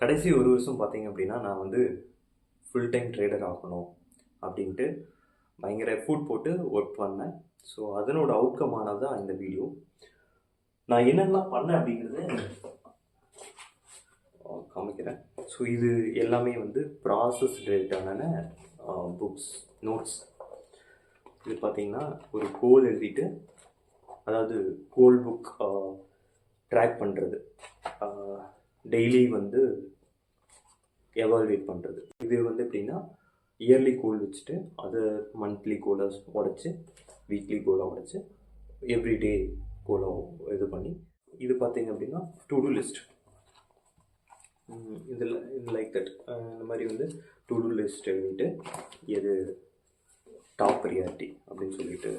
கடைசி ஒரு வருஷம் பார்த்தீங்க அப்படின்னா நான் வந்து ஃபுல் டைம் ட்ரேடர் ஆகணும் அப்படின்ட்டு பயங்கர எஃபோர்ட் போட்டு ஒர்க் பண்ணேன். ஸோ அதனோட அவுட்கமானது தான் இந்த வீடியோ. நான் என்னென்னலாம் பண்ணேன் அப்படிங்கிறது காமிக்கிறேன். ஸோ இது எல்லாமே வந்து ப்ராசஸ் ரிலேட்டடான புக்ஸ், நோட்ஸ். இது பார்த்தீங்கன்னா ஒரு கோல் எழுதிட்டு, அதாவது கோல் புக் ட்ராக் பண்ணுறது, டெய்லி வந்து எவால்வேட் பண்ணுறது. இது வந்து எப்படின்னா இயர்லி கோல் வச்சுட்டு அதை மந்த்லி கோலை உடச்சி, வீக்லி கோலை உடச்சி, எவ்ரிடே கோலை இது பண்ணி, இது பார்த்தீங்க அப்படின்னா டு டூ லிஸ்ட். இதில் லைக் தட் இந்த மாதிரி வந்து டு டூ லிஸ்ட் எழுதிட்டு எது டாப் ப்ரியாரிட்டி அப்படின்னு சொல்லிட்டு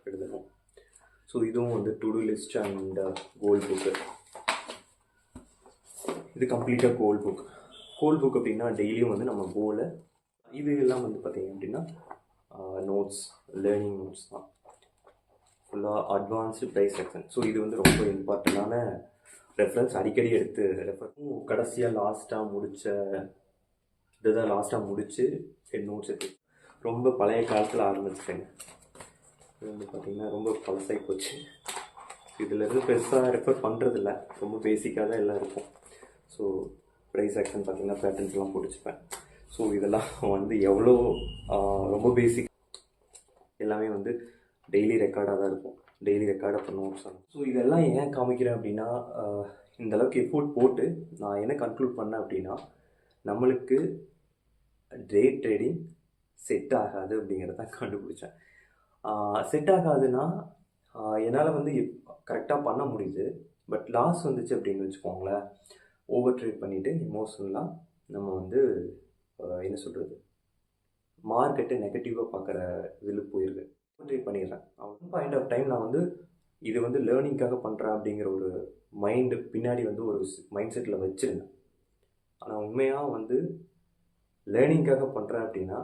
எழுதணும். ஸோ இதுவும் வந்து to do list and goal book. இது கம்ப்ளீட்டாக கோல் புக். கோல் புக் அப்படின்னா டெய்லியும் வந்து நம்ம கோலை, இது எல்லாம் வந்து பார்த்தீங்க அப்படின்னா நோட்ஸ், லேர்னிங் நோட்ஸ் தான், ஃபுல்லாக அட்வான்ஸ்டு ப்ரைஸ் செக்ஷன். ஸோ இது வந்து ரொம்ப இம்பார்ட்டண்டான ரெஃபரன்ஸ், அடிக்கடி எடுத்து கடைசியாக லாஸ்ட்டாக முடித்து என் நோட்ஸ் எடுத்து ரொம்ப பழைய காலத்தில் ஆரம்பிச்சிட்டேங்க. இது வந்து பார்த்திங்கன்னா ரொம்ப பழசாகி போச்சு. இதிலேருந்து பெருசாக ரெஃபர் பண்ணுறதில்ல, ரொம்ப பேசிக்காக தான் எல்லாம் இருக்கும். ஸோ ப்ரைஸ் ஆக்ஷன் பார்த்திங்கன்னா பேட்டர்ன்ஸ்லாம் பிடிச்சிப்பேன். ஸோ இதெல்லாம் வந்து எவ்வளோ ரொம்ப பேசிக், எல்லாமே வந்து டெய்லி ரெக்கார்டாக தான் இருக்கும், டெய்லி ரெக்கார்டாக பண்ணுவோம். ஸோ இதெல்லாம் ஏன் காமிக்கிறேன் அப்படின்னா, இந்தளவுக்கு எஃபோர்ட் போட்டு நான் என்ன கன்க்ளூட் பண்ணேன் அப்படின்னா, நம்மளுக்கு டே ட்ரேடிங் செட் ஆகாது அப்படிங்கிறத கண்டுபிடிச்சேன். செட் ஆகாதுன்னா என்னால் வந்து கரெக்டாக பண்ண முடியுது, பட் லாஸ் வந்துச்சு அப்படின்னு வச்சுக்கோங்களேன், ஓவர் ட்ரேட் பண்ணிவிட்டு எமோஷனலாக நம்ம வந்து என்ன சொல்கிறது, மார்க்கெட்டை நெகட்டிவாக பார்க்குற இதில் போயிருக்கு, ஓவர் ட்ரேட் பண்ணிடுறேன். பாயிண்ட் ஆஃப் டைம் நான் வந்து இது வந்து லேர்னிங்காக பண்ணுறேன் அப்படிங்கிற ஒரு மைண்டு பின்னாடி வந்து ஒரு மைண்ட் செட்டில் வச்சுருந்தேன். ஆனால் உண்மையாக வந்து லேர்னிங்காக பண்ணுறேன் அப்படின்னா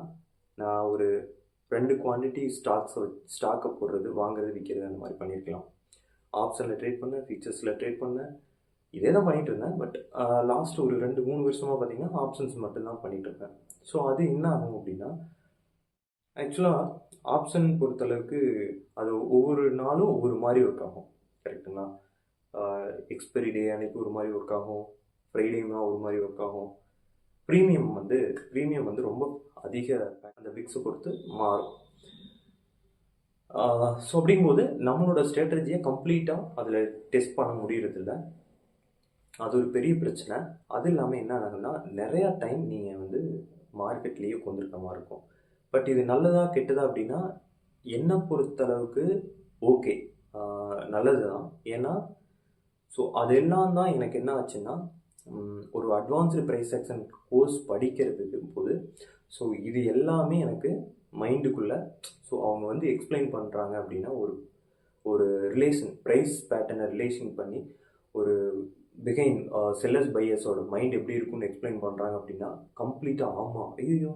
நான் ஒரு 2 குவான்டிட்டி ஸ்டாக்கை போடுறது, வாங்குறது, விற்கிறது அந்த மாதிரி பண்ணியிருக்கலாம். ஆப்ஷனில் ட்ரேட் பண்ணேன், ஃபியூச்சர்ஸில் ட்ரேட் பண்ணேன், இதே தான் பண்ணிகிட்டு இருந்தேன். பட் லாஸ்ட் ஒரு 2-3 வருஷமாக பார்த்தீங்கன்னா ஆப்ஷன்ஸ் மட்டும்தான் பண்ணிகிட்டு இருக்கேன். ஸோ அது என்ன ஆகும் அப்படின்னா, ஆக்சுவலாக ஆப்ஷன் பொறுத்தளவுக்கு அது ஒவ்வொரு நாளும் ஒவ்வொரு மாதிரி ஒர்க் ஆகும், கரெக்டுங்களா? எக்ஸ்பைரி டே அன்றைக்கி ஒரு மாதிரி ஒர்க் ஆகும், ஃப்ரைடேனா ஒரு மாதிரி ஒர்க் ஆகும். ப்ரீமியம் வந்து ரொம்ப அதிக அந்த விக்ஸை பொறுத்து மாறும். ஸோ அப்படிங்கும்போது நம்மளோட ஸ்ட்ராட்டஜியை கம்ப்ளீட்டாக அதில் டெஸ்ட் பண்ண முடியறதில்ல. அது ஒரு பெரிய பிரச்சனை. அது இல்லாமல் என்ன ஆகுதுன்னா, நிறையா டைம் நீங்கள் வந்து மார்க்கெட்லேயே உட்காந்துருக்க மாதிரி இருக்கும். பட் இது நல்லதா கெட்டதா அப்படின்னா, என்னை பொறுத்தளவுக்கு ஓகே, நல்லது தான். ஏன்னா ஸோ அதெல்லாம் தான் எனக்கு என்ன ஆச்சுன்னா, ஒரு அட்வான்ஸ்டு ப்ரைஸ் ஆக்ஷன் கோர்ஸ் படிக்கிறதுக்கு போது ஸோ இது எல்லாமே எனக்கு மைண்டுக்குள்ளே, ஸோ அவங்க வந்து எக்ஸ்பிளைன் பண்ணுறாங்க அப்படின்னா ஒரு ரிலேஷன், ப்ரைஸ் பேட்டர்னை ரிலேஷன் பண்ணி ஒரு பிகைன் செல்லர்ஸ் பையர்ஸோட மைண்ட் எப்படி இருக்குன்னு எக்ஸ்பிளைன் பண்ணுறாங்க அப்படின்னா, கம்ப்ளீட்டாக ஆமாம், ஐயோ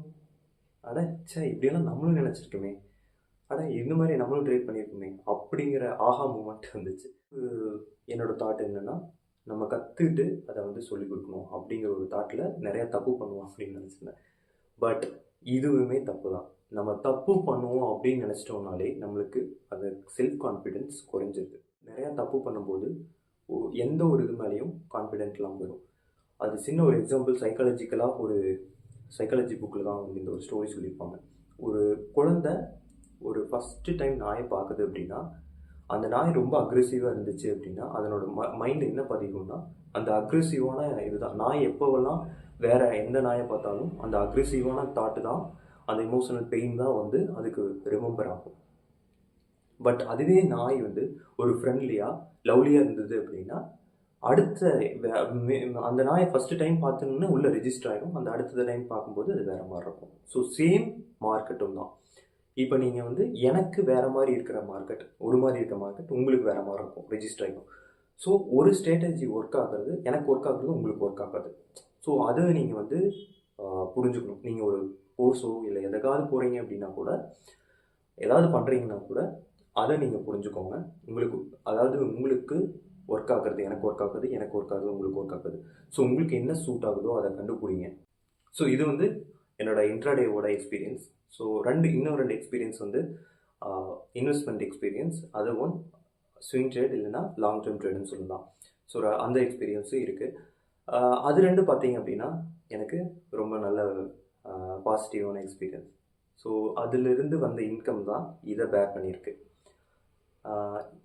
அட சே இப்படியெல்லாம் நம்மளும் நினச்சிருக்கோமே, அட இந்த மாதிரி நம்மளும் ட்ரேட் பண்ணியிருக்கோமே அப்படிங்கிற ஆஹா மூமெண்ட் வந்துச்சு. என்னோடய தாட் என்னென்னா, நம்ம கற்றுக்கிட்டு அதை வந்து சொல்லிக் கொடுக்கணும் அப்படிங்கிற ஒரு தாட்டில் நிறையா தப்பு பண்ணுவோம் அப்படின்னு நினச்சிருந்தேன். பட் இதுவுமே தப்பு தான். நம்ம தப்பு பண்ணுவோம் அப்படின்னு நினச்சிட்டோம்னாலே நம்மளுக்கு அந்த செல்ஃப் கான்ஃபிடென்ஸ் குறைஞ்சிருக்கு. நிறையா தப்பு பண்ணும்போது எந்த ஒரு இது மேலேயும் கான்ஃபிடென்ட்லாம் போயிடும். அது சின்ன ஒரு எக்ஸாம்பிள், சைக்காலஜிக்கலாக ஒரு சைக்காலஜி புக்கில் தான் வந்து இந்த ஒரு ஸ்டோரி சொல்லியிருப்பாங்க. ஒரு குழந்தை ஒரு ஃபஸ்ட்டு டைம் நாயை பார்க்குது அப்படின்னா, அந்த நாய் ரொம்ப அக்ரெசிவாக இருந்துச்சு அப்படின்னா அதனோட மைண்டு என்ன பதிக்கும்னா, அந்த அக்ரெசிவான இதுதான். நாய் எப்போவெல்லாம் வேறு எந்த நாயை பார்த்தாலும் அந்த அக்ரெசிவான தாட்டு தான், அந்த எமோஷனல் பெயின் தான் வந்து அதுக்கு ரிமெம்பர் ஆகும். பட் அதுவே நாய் வந்து ஒரு ஃப்ரெண்ட்லியாக லவ்லியாக இருந்தது அப்படின்னா, அடுத்த அந்த நாயை ஃபஸ்ட்டு டைம் பார்த்தோன்னா உள்ளே ரெஜிஸ்டர் ஆகிடும், அந்த அடுத்த டைம் பார்க்கும்போது அது வேறு மாதிரி இருக்கும். ஸோ சேம் மார்க்கெட்டும் தான். இப்போ நீங்கள் வந்து எனக்கு வேறு மாதிரி இருக்கிற மார்க்கெட், ஒரு மாதிரி இருக்கிற மார்க்கெட் உங்களுக்கு வேறு மாதிரி இருக்கும், ரெஜிஸ்டர் ஆகிடும். ஸோ ஒரு ஸ்ட்ராட்டஜி ஒர்க் ஆகிறது எனக்கு ஒர்க் ஆகுறது உங்களுக்கு ஒர்க் ஆகாது. ஸோ அதை நீங்கள் வந்து புரிஞ்சுக்கணும். நீங்கள் ஒரு கோர்ஸோ இல்லை எதுக்காவது போகிறீங்க அப்படின்னா கூட, ஏதாவது பண்ணுறீங்கன்னா கூட அதை நீங்கள் புரிஞ்சுக்கோங்க. உங்களுக்கு ஒர்க் ஆகுறது எனக்கு ஒர்க் ஆகுது, எனக்கு ஒர்க் ஆகுது, உங்களுக்கு ஒர்க் ஆகுது. ஸோ உங்களுக்கு என்ன சூட் ஆகுதோ அதை கண்டுபிடிங்க. ஸோ இது வந்து என்னோட இன்ட்ராடேவோட எக்ஸ்பீரியன்ஸ். ஸோ இன்னும் ரெண்டு எக்ஸ்பீரியன்ஸ் வந்து இன்வெஸ்ட்மெண்ட் எக்ஸ்பீரியன்ஸ், அது ஒன் ஸ்விங் ட்ரேட் இல்லைன்னா லாங் டேர்ம் ட்ரேடுன்னு சொல்லலாம். ஸோ அந்த எக்ஸ்பீரியன்ஸும் இருக்குது. அது ரெண்டு பார்த்தீங்க அப்படின்னா எனக்கு ரொம்ப நல்ல பாசிட்டிவான எக்ஸ்பீரியன்ஸ். ஸோ அதிலிருந்து வந்த இன்கம் தான் இதை பேர் பண்ணியிருக்கு.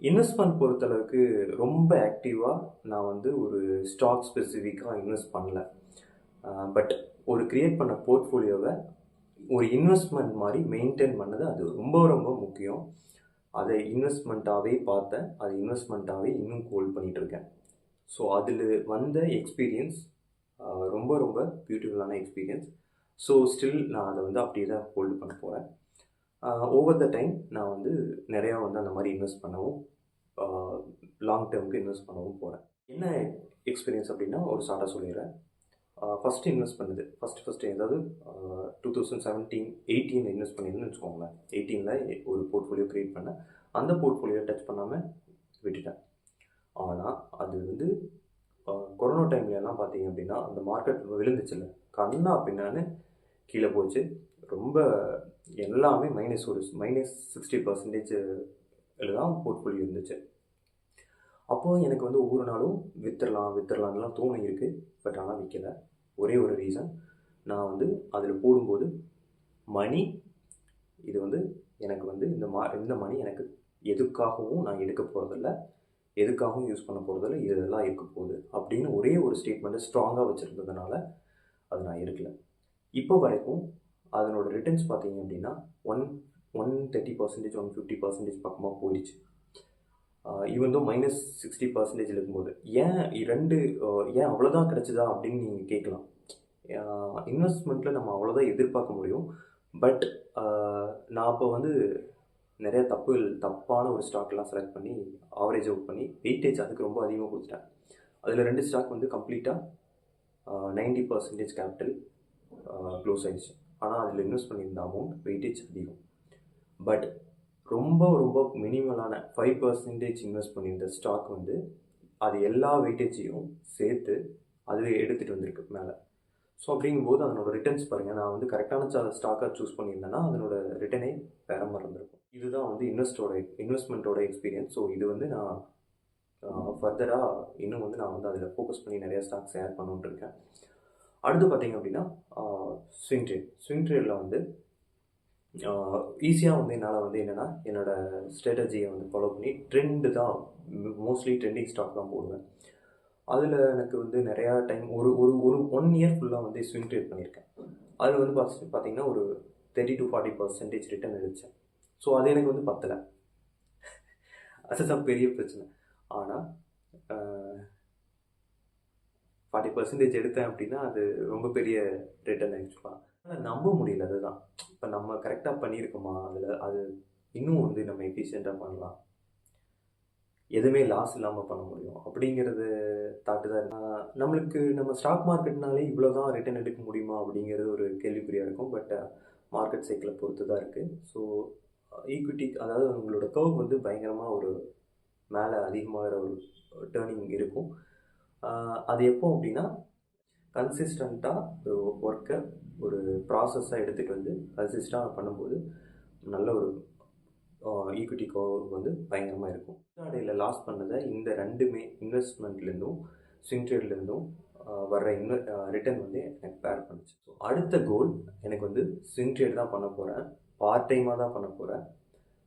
இன்வெஸ்ட்மெண்ட் பொறுத்தளவுக்கு ரொம்ப ஆக்டிவாக நான் வந்து ஒரு ஸ்டாக் ஸ்பெசிஃபிக்காக இன்வெஸ்ட் பண்ணல. பட் ஒரு க்ரியேட் பண்ண போர்ட்ஃபோலியோவை ஒரு இன்வெஸ்ட்மெண்ட் மாதிரி மெயின்டைன் பண்ணது அது ரொம்ப ரொம்ப முக்கியம். அதை இன்வெஸ்ட்மெண்ட்டாகவே பார்த்தேன், அதை இன்வெஸ்ட்மெண்ட்டாகவே இன்னும் ஹோல்ட் பண்ணிகிட்ருக்கேன். ஸோ அதில் வந்த எக்ஸ்பீரியன்ஸ் ரொம்ப ரொம்ப பியூட்டிஃபுல்லான எக்ஸ்பீரியன்ஸ். ஸோ ஸ்டில் நான் அதை வந்து அப்படியே தான் ஹோல்டு பண்ண போகிறேன். ஓவர் த டைம் நான் வந்து நிறையா வந்து அந்த மாதிரி இன்வெஸ்ட் பண்ணவும் லாங் டேர்முக்கு இன்வெஸ்ட் பண்ணவும் போகிறேன். என்ன எக்ஸ்பீரியன்ஸ் அப்படின்னா ஒரு ஷார்ட்டாக சொல்லிடுறேன். ஃபஸ்ட்டு இன்வெஸ்ட் பண்ணது ஃபஸ்ட்டு ஏதாவது 2017-18 இன்வெஸ்ட் பண்ணியிருந்தேன்னு வச்சுக்கோங்களேன். 18 ஒரு போர்ட்ஃபோலியோ க்ரியேட் பண்ணேன். அந்த போர்ட்ஃபோலியோ டச் பண்ணாமல் விட்டுட்டேன். ஆனால் அது வந்து கொரோனா டைம்லலாம் பார்த்தீங்க அப்படின்னா அந்த மார்க்கெட் விழுந்துச்சுல்ல, கண்ணா பின்னான்னு கீழே போச்சு. ரொம்ப எல்லாமே -60% தான் போர்ட்ஃபோலியோ இருந்துச்சு. அப்போது எனக்கு வந்து ஒவ்வொரு நாளும் வித்துடலான்லாம் தோணி இருக்குது. பட் ஆனால் விற்கலை. ஒரே ஒரு ரீசன், நான் வந்து அதில் போடும்போது மணி இது வந்து எனக்கு வந்து இந்த மணி எனக்கு எதுக்காகவும் நான் எடுக்க போகிறதில்ல, எதுக்காகவும் யூஸ் பண்ண போகிறதில்ல, இதெல்லாம் இருக்க போகுது அப்படின்னு ஒரே ஒரு ஸ்டேட்மெண்ட்டை ஸ்ட்ராங்காக வச்சுருந்ததுனால அதை நான் எடுக்கலை. இப்போ வரைக்கும் அதனோட ரிட்டர்ன்ஸ் பார்த்தீங்க அப்படின்னா 130%, 150% பக்கமாக போயிடுச்சு. ஈவன் தோ -60% இருக்கும்போது ஏன் ஏன் அவ்வளோதான் கிடச்சிதா அப்படின்னு நீங்கள் கேட்கலாம். இன்வெஸ்ட்மெண்ட்டில் நம்ம அவ்வளோதான் எதிர்பார்க்க முடியும். பட் நான் அப்போ வந்து நிறைய தப்பான ஒரு ஸ்டாக்லாம் செலக்ட் பண்ணி ஆவரேஜ் அவுட் பண்ணி வெயிட்டேஜ் அதுக்கு ரொம்ப அதிகமாக கொடுத்துட்டேன். அதில் 2 ஸ்டாக் வந்து கம்ப்ளீட்டாக 90% கேபிட்டல் க்ளோஸ் ஆகிடுச்சு. ஆனால் அதில் இன்வெஸ்ட் பண்ணியிருந்த அமௌண்ட் வெயிட்டேஜ் அதிகம். பட் ரொம்ப ரொம்ப மினிமலான 5% இன்வெஸ்ட் பண்ணியிருந்த ஸ்டாக் வந்து அது எல்லா வெயிட்டேஜையும் சேர்த்து அதில் எடுத்துகிட்டு வந்திருக்கு மேலே. ஸோ அப்படிங்கும்போது அதனோட ரிட்டர்ன்ஸ் பாருங்கள், நான் வந்து கரெக்டான ஸ்டாக்காக சூஸ் பண்ணியிருந்தேன்னா அதனோட ரிட்டர்னே வேற மாதிரி இருந்திருக்கும். இதுதான் வந்து இன்வெஸ்ட்மெண்ட்டோட எக்ஸ்பீரியன்ஸ். ஸோ இது வந்து நான் ஃபர்தராக இன்னும் வந்து நான் வந்து அதில் ஃபோக்கஸ் பண்ணி நிறைய ஸ்டாக்ஸ் ஆட் பண்ணணுன்னு இருக்கேன். அடுத்து பார்த்தீங்க அப்படின்னா ஸ்விங் ட்ரேடில் வந்து ஈஸியாக வந்து என்னால் வந்து என்னென்னா என்னோடய ஸ்ட்ராட்டஜியை வந்து ஃபாலோ பண்ணி ட்ரெண்டு தான் மோஸ்ட்லி ட்ரெண்டிங் ஸ்டாக் தான் போடுவேன். அதில் எனக்கு வந்து நிறையா டைம் ஒரு 1 இயர் ஃபுல்லாக வந்து ஸ்விங் ட்ரேட் பண்ணியிருக்கேன். அதில் வந்து பார்த்தீங்கன்னா ஒரு 30-40% ரிட்டர்ன் எடுத்தேன். ஸோ அது எனக்கு வந்து பத்தலை. அதுதான் பெரிய பிரச்சனை. ஆனால் 40% எடுத்தேன் அப்படின்னா அது ரொம்ப பெரிய ரிட்டர்ன் ஆக்சுவலாக. ஆனால் நம்ப முடியல. அதுதான் இப்போ நம்ம கரெக்டாக பண்ணியிருக்கோமா, அது இன்னும் வந்து நம்ம எஃபிஷியண்ட்டாக பண்ணலாம், எதுவுமே லாஸ் இல்லாமல் பண்ண முடியும் அப்படிங்கிறது தாட்டு தான். நம்மளுக்கு நம்ம ஸ்டாக் மார்க்கெட்னாலே இவ்வளோ தான் ரிட்டர்ன் எடுக்க முடியுமா அப்படிங்கிறது ஒரு கேள்விக்குறியாக இருக்கும். பட் மார்க்கெட் சைக்கிளை பொறுத்து தான் இருக்குது. ஸோ ஈக்விட்டி அதாவது உங்களோட கர்வ் வந்து பயங்கரமாக ஒரு மேலே அதிகமாகிற ஒரு டேர்னிங் இருக்கும். அது எப்போ அப்படின்னா கன்சிஸ்டண்ட்டாக ஒரு ஒர்க்கை ஒரு ப்ராசஸாக எடுத்துகிட்டு வந்து கன்சிஸ்டண்ட்டாக பண்ணும்போது நல்ல ஒரு ஈக்விட்டி கர்வ் வந்து பயங்கரமாக இருக்கும். இன்ட்ராடேயில் லாஸ் பண்ணதை இந்த ரெண்டுமே இன்வெஸ்ட்மெண்ட்லேருந்தும் ஸ்விங் ட்ரேட்லேருந்தும் வர்ற ரிட்டர்ன் வந்து எனக்கு பேர் பண்ணிச்சு. ஸோ அடுத்த கோல் எனக்கு வந்து ஸ்விங் ட்ரேட் தான் பண்ண போகிறேன், பார்ட் டைமாக தான் பண்ண போகிறேன்.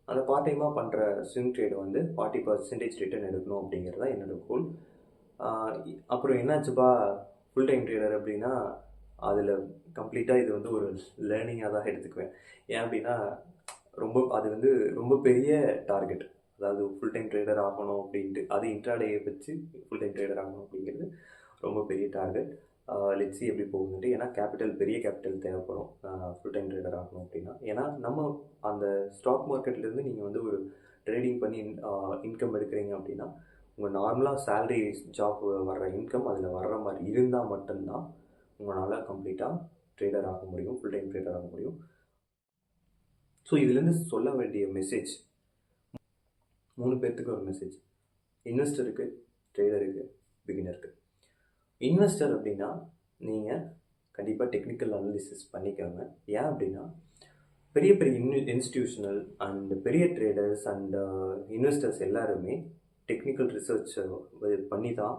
அந்த பார்ட் டைமாக பண்ணுற ஸ்விங் ட்ரேடு வந்து 40% ரிட்டர்ன் எடுக்கணும் அப்படிங்கிறது தான் என்னோடய கோல். அப்புறம் என்னாச்சுப்பா ஃபுல் டைம் ட்ரேடர் அப்படின்னா அதில் கம்ப்ளீட்டாக இது வந்து ஒரு லேர்னிங்காக தான் எடுத்துக்குவேன். ஏன் அப்படின்னா அது வந்து ரொம்ப பெரிய டார்கெட். அதாவது ஃபுல் டைம் ட்ரேடர் ஆகணும் அப்படின்ட்டு, அது இன்ட்ராடேயை வச்சு ஃபுல் டைம் ட்ரேடர் ஆகணும் அப்படிங்கிறது ரொம்ப பெரிய டார்கெட். லெட்ஸ் சி எப்படி போகுதுன்ட்டு. ஏன்னா பெரிய கேபிட்டல் தேவைப்படும் ஃபுல் டைம் ட்ரேடர் ஆகணும் அப்படின்னா. ஏன்னா நம்ம அந்த ஸ்டாக் மார்க்கெட்லேருந்து நீங்கள் வந்து ஒரு ட்ரேடிங் பண்ணி இன்கம் எடுக்கிறீங்க அப்படின்னா உங்கள் நார்மலாக சேலரி ஜாப் வர்ற இன்கம் அதில் வர்ற மாதிரி இருந்தால் மட்டும்தான் உங்களால் கம்ப்ளீட்டாக ட்ரேடர் ஆக முடியும், ஃபுல் டைம் ட்ரேடர் ஆக முடியும். ஸோ இதுலேருந்து சொல்ல வேண்டிய மெசேஜ் 3 பேர்த்துக்கு ஒரு மெசேஜ். இன்வெஸ்டருக்கு ட்ரேடருக்கு, பிகினருக்கு. இன்வெஸ்டர் அப்படின்னா நீங்கள் கண்டிப்பாக டெக்னிக்கல் அனாலிசிஸ் பண்ணிக்கோங்க. ஏன் அப்படின்னா பெரிய பெரிய இன்ஸ்டிடியூஷனல் அண்ட் பெரிய ட்ரேடர்ஸ் அண்ட் இன்வெஸ்டர்ஸ் எல்லாருமே டெக்னிக்கல் ரிசர்ச் பண்ணி தான்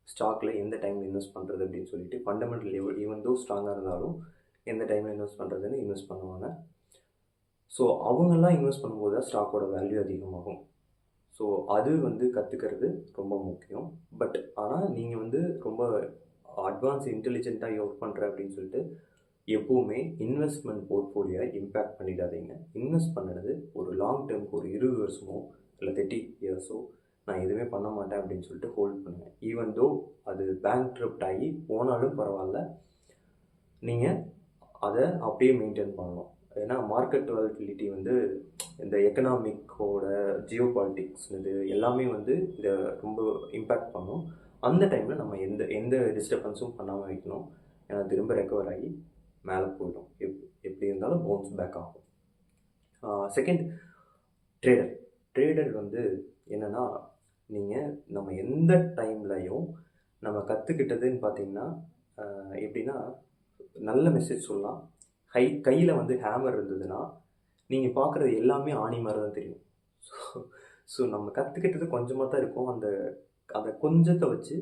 ஸ்டாக்கில் எந்த டைமில் இன்வெஸ்ட் பண்ணுறது அப்படின்னு சொல்லிட்டு ஃபண்டமெண்டல் ஈவன் தோ ஸ்ட்ராங்காக இருந்தாலும் எந்த டைமில் இன்வெஸ்ட் பண்ணுறதுன்னு இன்வெஸ்ட் பண்ணுவாங்க. ஸோ அவங்கெல்லாம் இன்வெஸ்ட் பண்ணும்போது தான் ஸ்டாக்கோட வேல்யூ அதிகமாகும். ஸோ அது கற்றுக்கிறது ரொம்ப முக்கியம். பட் ஆனால் நீங்கள் ரொம்ப அட்வான்ஸ் இன்டெலிஜென்ட்டாக ஒர்க் பண்ணுறேன் அப்படின்னு சொல்லிட்டு எப்போவுமே இன்வெஸ்ட்மெண்ட் போர்ட்ஃபோலியோ இம்பேக்ட் பண்ணிடாதீங்க. இன்வெஸ்ட் பண்ணுறது ஒரு லாங் டேர்முக்கு ஒரு 20 வருஷமோ இல்லை 30 இயர்ஸோ நான் எதுவுமே பண்ண மாட்டேன் அப்படின்னு சொல்லிட்டு ஹோல்ட் பண்ணுங்கள். ஈவன் தோ அது பேங்க்ரப்ட் ஆகி போனாலும் பரவாயில்ல, நீங்கள் அதை அப்படியே மெயின்டைன் பண்ணணும். ஏன்னா மார்க்கெட் வாலட்டிலிட்டி இந்த எக்கனாமிக்கோட ஜியோ பாலிட்டிக்ஸ் இது எல்லாமே இதை ரொம்ப இம்பேக்ட் பண்ணும். அந்த டைமில் நம்ம எந்த எந்த டிஸ்டர்பன்ஸும் பண்ணாமல் வைக்கணும். ஏன்னா திரும்ப ரெக்கவர் ஆகி மேலே போயிடும். எப்படி இருந்தாலும் பவுன்ஸ் பேக் ஆகும். செகண்ட், ட்ரேடர் என்னென்னா நம்ம எந்த டைம்லையும் நம்ம கற்றுக்கிட்டதுன்னு பார்த்தீங்கன்னா எப்படின்னா நல்ல மெசேஜ் சொல்லலாம். கையில் ஹேமர் இருந்ததுன்னா நீங்கள் பார்க்குறது எல்லாமே ஆணி மாதிரி தான் தெரியும். ஸோ நம்ம கற்றுக்கிட்டது கொஞ்சமாக தான் இருக்கும். அந்த கொஞ்சத்தை வச்சு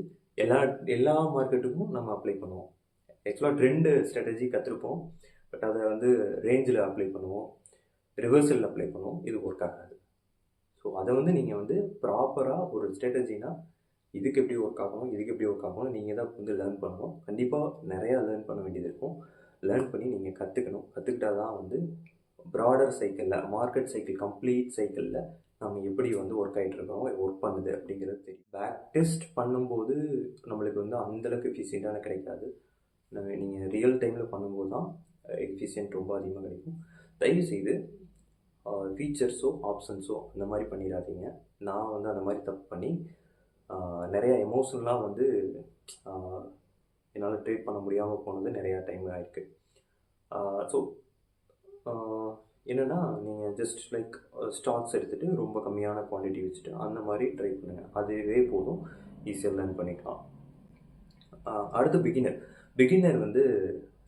எல்லா மார்க்கெட்டுக்கும் நம்ம அப்ளை பண்ணுவோம். ஆக்சுவலாக ட்ரெண்டு ஸ்ட்ராட்டஜி கற்றுருப்போம், பட் அதை ரேஞ்சில் அப்ளை பண்ணுவோம், ரிவர்சலில் அப்ளை பண்ணுவோம். இது ஒர்க் ஆகாது. ஸோ அதை நீங்கள் ப்ராப்பராக ஒரு ஸ்ட்ராட்டஜினா இதுக்கு எப்படி ஒர்க் ஆகணும், இதுக்கு எப்படி ஒர்க் ஆகணும் நீங்கள் தான் லேர்ன் பண்ணணும். கண்டிப்பாக நிறையா லேர்ன் பண்ண வேண்டியது இருக்கும். லேர்ன் பண்ணி நீங்கள் கற்றுக்கணும். கற்றுக்கிட்டா தான் ப்ராடர் சைக்கிளில், மார்க்கெட் சைக்கிள், கம்ப்ளீட் சைக்கிளில் நம்ம எப்படி ஒர்க் ஆகிட்டு இருக்கோம், ஒர்க் பண்ணுது அப்படிங்கிறது தெரியும். பேக் டெஸ்ட் பண்ணும்போது நம்மளுக்கு அந்தளவுக்கு எஃபிஷியண்ட்டான கிடைக்காது. நீங்கள் ரியல் டைமில் பண்ணும்போது தான் எஃபிஷியன்ட் ரொம்ப அதிகமாக கிடைக்கும். தயவுசெய்து ஃபீச்சர்ஸோ ஆப்ஷன்ஸோ அந்த மாதிரி பண்ணிடாதீங்க. நான் அந்த மாதிரி தப்பு பண்ணி நிறையா எமோஷனலாக என்னால் ட்ரேட் பண்ண முடியாமல் போனது நிறையா டைம் ஆயிருக்கு. ஸோ என்னென்னா நீங்கள் ஜஸ்ட் லைக் ஸ்டாக்ஸ் எடுத்துகிட்டு ரொம்ப கம்மியான குவான்டிட்டி வச்சுட்டு அந்த மாதிரி ட்ரை பண்ணுங்கள். அதுவே போதும், ஈஸியாக லேர்ன் பண்ணிக்கலாம். அடுத்து பிகினர்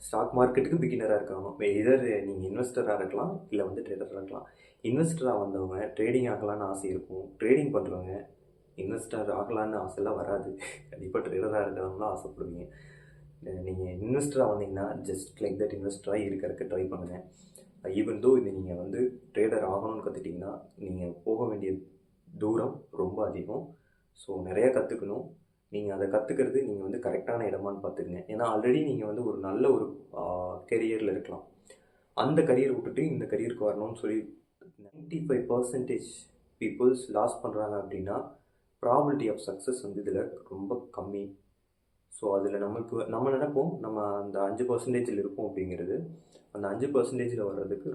ஸ்டாக் மார்க்கெட்டுக்கு பிகினராக இருக்காங்க. எதர் நீங்கள் இன்வெஸ்டராக இருக்கலாம், இல்லை ட்ரேடராக இருக்கலாம். இன்வெஸ்டராக வந்தவங்க ட்ரேடிங் ஆகலான்னு ஆசை இருக்கும். ட்ரேடிங் பண்ணுறவங்க இன்வெஸ்டர் ஆகலான்னு ஆசைலாம் வராது. கண்டிப்பாக ட்ரேடராக இருக்கிறவங்களாம் ஆசைப்படுவீங்க. நீங்கள் இன்வெஸ்டராக வந்தீங்கன்னா ஜஸ்ட் லைக் தட் இன்வெஸ்டராக இருக்கிறதுக்கு ட்ரை பண்ணுங்கள். ஈவன் தோ இது நீங்கள் ட்ரேடர் ஆகணும்னு கற்றுட்டிங்கன்னா நீங்கள் போக வேண்டிய தூரம் ரொம்ப அதிகம். ஸோ நிறையா கற்றுக்கணும். நீங்கள் அதை கற்றுக்கிறது நீங்கள் கரெக்டான இடமான்னு பார்த்துக்குங்க. ஏன்னா ஆல்ரெடி நீங்கள் ஒரு நல்ல ஒரு கெரியரில் இருக்கலாம். அந்த கரியர் விட்டுட்டு இந்த கரியருக்கு வரணும்னு சொல்லி 95% பீப்புள்ஸ் லாஸ் பண்ணுறாங்க அப்படின்னா ப்ராபபிலிட்டி ஆஃப் சக்ஸஸ் இதில் ரொம்ப கம்மி. ஸோ அதில் நம்ம நினைப்போம் நம்ம அந்த 5% இருப்போம் அப்படிங்கிறது. அந்த 5% வர்றதுக்கு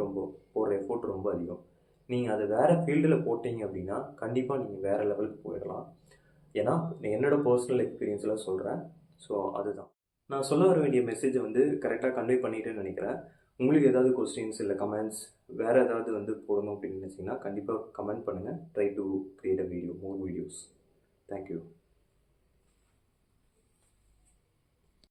போடுற எஃபோர்ட் ரொம்ப அதிகம். நீங்கள் அதை வேறு ஃபீல்டில் போட்டிங்க அப்படின்னா கண்டிப்பாக நீங்கள் வேறு லெவலுக்கு போயிடலாம். ஏன்னா என்னோடய பர்சனல் எக்ஸ்பீரியன்ஸில் சொல்கிறேன். ஸோ அதுதான் நான் சொல்ல வர வேண்டிய மெசேஜை கரெக்டாக கன்வே பண்ணிட்டேன்னு நினைக்கிறேன். உங்களுக்கு ஏதாவது கொஸ்டின்ஸ் இல்லை கமெண்ட்ஸ் வேறு ஏதாவது போடணும் அப்படின்னு நினச்சிங்கன்னா கண்டிப்பாக கமெண்ட் பண்ணுங்கள். Try to create a video, more videos. Thank you.